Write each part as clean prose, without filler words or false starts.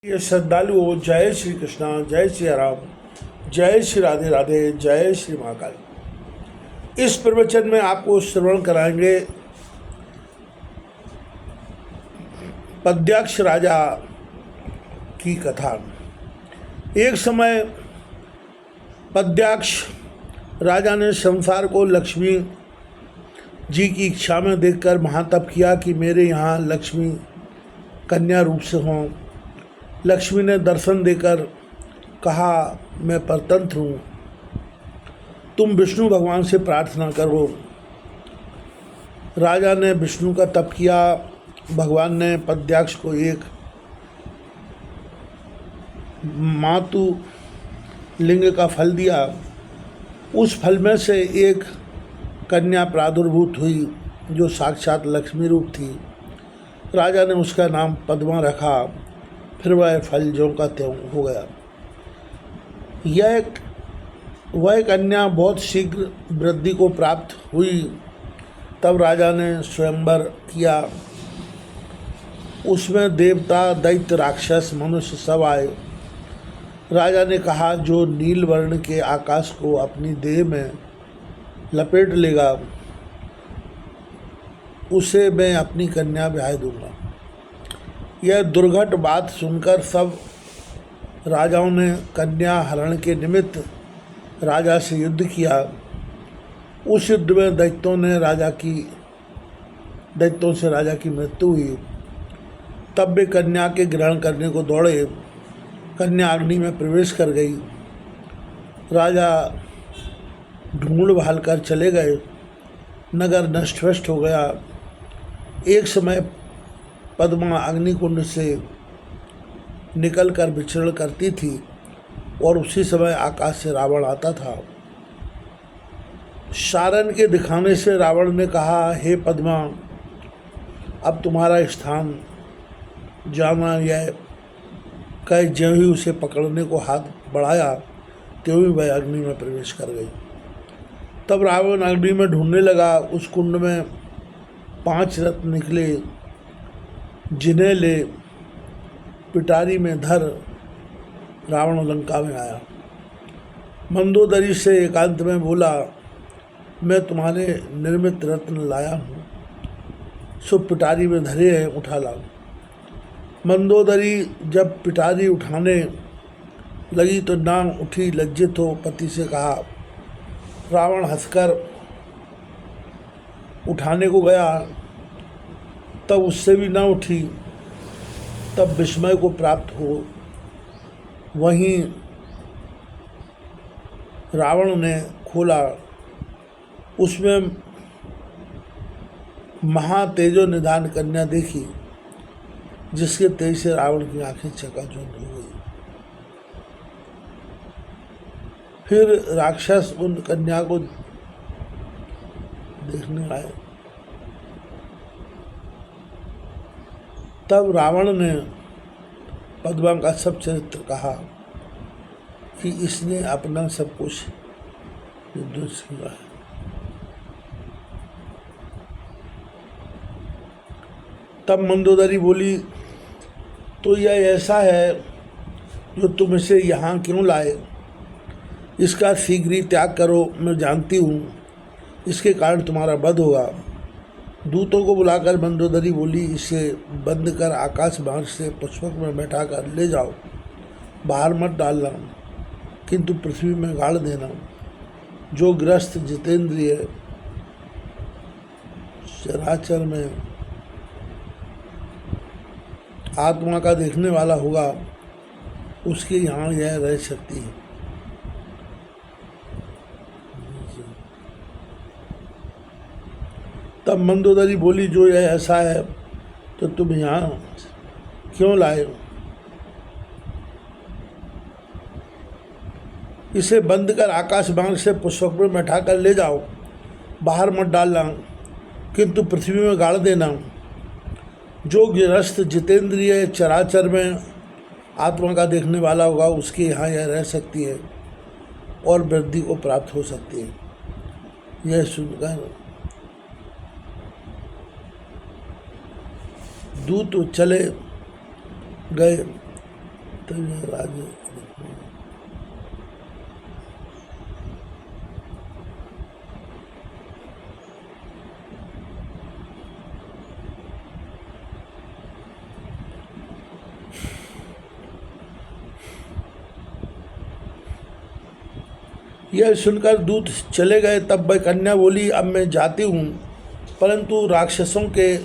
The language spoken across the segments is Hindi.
ये श्रद्धालुओं, जय श्री कृष्णा, जय श्री राम, जय श्री राधे राधे, जय श्री महाकाल। इस प्रवचन में आपको श्रवण कराएंगे पद्याक्ष राजा की कथा। एक समय पद्याक्ष राजा ने संसार को लक्ष्मी जी की इच्छा में देखकर महातप किया कि मेरे यहाँ लक्ष्मी कन्या रूप से हों। लक्ष्मी ने दर्शन देकर कहा, मैं परतंत्र हूँ, तुम विष्णु भगवान से प्रार्थना करो। राजा ने विष्णु का तप किया। भगवान ने पद्याक्ष को एक मातु लिंग का फल दिया। उस फल में से एक कन्या प्रादुर्भूत हुई जो साक्षात लक्ष्मी रूप थी। राजा ने उसका नाम पद्मा रखा। फिर वह फल ज्यों का त्यों हो गया। वह कन्या बहुत शीघ्र वृद्धि को प्राप्त हुई। तब राजा ने स्वयंवर किया। उसमें देवता, दैत्य, राक्षस, मनुष्य सब आए। राजा ने कहा, जो नील वर्ण के आकाश को अपनी देह में लपेट लेगा उसे मैं अपनी कन्या ब्याह दूंगा। यह दुर्घट बात सुनकर सब राजाओं ने कन्या हरण के निमित्त राजा से युद्ध किया। उस युद्ध में दैत्यों से राजा की मृत्यु हुई। तब वे कन्या के ग्रहण करने को दौड़े। कन्या अग्नि में प्रवेश कर गई। राजा ढूंढ भाल कर चले गए। नगर नष्ट भ्रष्ट हो गया। एक समय पद्मा अग्निकुंड से निकलकर विचरण करती थी और उसी समय आकाश से रावण आता था। सारन के दिखाने से रावण ने कहा, हे पद्मा, अब तुम्हारा स्थान जाना। यह कह ज्यों ही उसे पकड़ने को हाथ बढ़ाया त्यों ही वह अग्नि में प्रवेश कर गई। तब रावण अग्नि में ढूंढने लगा। उस कुंड में 5 रत्न निकले, जिन्हें ले पिटारी में धर रावण लंका में आया। मंदोदरी से एकांत में बोला, मैं तुम्हारे निर्मित रत्न लाया हूँ, सो पिटारी में धरे हैं, उठा लाओ। मंदोदरी जब पिटारी उठाने लगी तो नांग उठी। लज्जित हो पति से कहा। रावण हंसकर उठाने को गया, तब उससे भी न उठी। तब विस्मय को प्राप्त हो वहीं रावण ने खोला। उसमें महातेजो निधान कन्या देखी, जिसके तेज से रावण की आंखें चकाचौंध हो गई। फिर राक्षस उन कन्या को देखने आए। तब रावण ने पद्मा का सब चरित्र कहा कि इसने अपना सब कुछ विध्वंस किया है। तब मंदोदरी बोली, तो यह ऐसा है जो तुम इसे यहाँ क्यों लाए? इसका शीघ्र ही त्याग करो। मैं जानती हूँ इसके कारण तुम्हारा वध होगा। दूतों को बुलाकर मंदोदरी बोली, इसे बंद कर आकाश मार्ग से पुष्पक में बैठा कर ले जाओ। बाहर मत डालना, किंतु पृथ्वी में गाड़ देना। जो ग्रस्त जितेंद्रिय चराचर में आत्मा का देखने वाला होगा उसके यहाँ यह रह सकती है। तब मंदोदरी बोली, जो यह ऐसा है तो तुम यहाँ क्यों लाए हो? इसे बंद कर आकाश मार्ग से पुष्पक में बैठा कर ले जाओ। बाहर मत डालना, किंतु पृथ्वी में गाड़ देना। जो गृहस्थ जितेंद्रिय चराचर में आत्मा का देखने वाला होगा उसके यहाँ यह रह सकती है और वृद्धि को प्राप्त हो सकती है। यह सुनकर दूत चले गए। राज्य यह सुनकर दूत चले गए। तब वह कन्या बोली, अब मैं जाती हूँ, परंतु राक्षसों के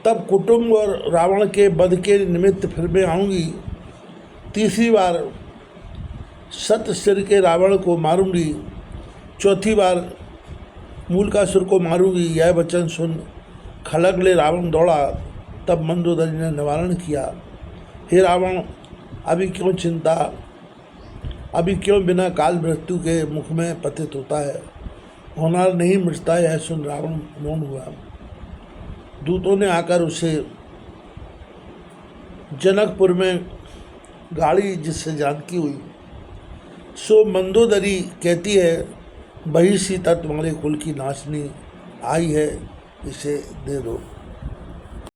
तब कुटुंब और रावण के वध के निमित्त फिर मैं आऊँगी। तीसरी बार सत सिर के रावण को मारूंगी, चौथी बार मूलकासुर को मारूंगी। यह वचन सुन खलग ले रावण दौड़ा। तब मंदोदरी ने निवारण किया, हे रावण, अभी क्यों चिंता, अभी क्यों बिना काल मृत्यु के मुख में पतित होता है, होनार नहीं मिटता। यह सुन रावण मौन हुआ। दूतों ने आकर उसे जनकपुर में गाड़ी, जिससे जानकी हुई। सो मंदोदरी कहती है, वही सीता तुम्हारे कुल की नाशनी आई है, इसे दे दो।